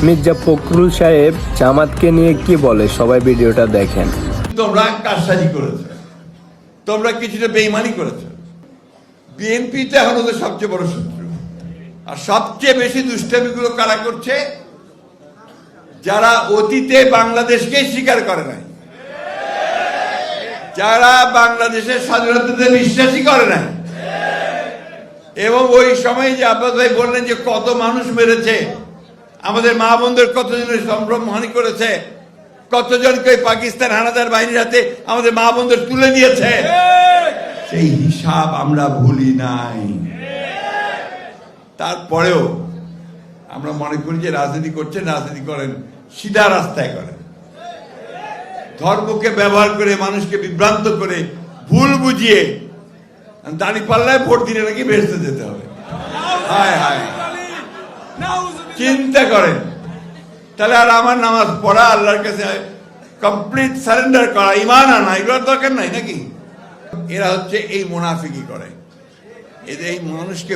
মির্জা ফখরুল সাহেব জামাতকে নিয়ে কি বলে, সবাই ভিডিওটা দেখেন। তোমরা কারসাজি করেছো, তোমরা কিছুটা বেইমানি করেছো। বিএনপিটা এখন ওদের সবচেয়ে বড় শত্রু। আর সবচেয়ে বেশি দুষ্টামিগুলো কারা করছে? যারা অতীতে বাংলাদেশকে স্বীকার করে নাই, যারা বাংলাদেশের স্বাধীনতাতে বিশ্বাসই করে নাই। এবং ওই সময় যে আব্বাস ভাই বললেন যে কত মানুষ মেরেছে, আমাদের মা বোনদের কতজনের সম্ভ্রমহানি করেছে, কতজনকে পাকিস্তান হানাদার বাহিনীর হাতে আমাদের মা বোনদের তুলে দিয়েছে, সেই হিসাব আমরা ভুলি নাই। তারপরেও আমরা মনে করি যে রাজনীতি করছেন, রাজনীতি করেন, সিধা রাস্তায় করেন। ধর্মকে ব্যবহার করে মানুষকে বিভ্রান্ত করে ভুল বুঝিয়ে দাঁড়িপাল্লায় ভোট দিলে নাকি বেহেশতে যেতে হবে। হায় হায়, চিন্তা করেন। তাহলে আর আমার নামাজ পড়া, আল্লাহর কাছে কমপ্লিট সারেন্ডার করা, ইমান আনা, এগুলোর দরকার নাই নাকি? এরা হচ্ছে এই মুনাফিকি করে, এদের এই মানুষকে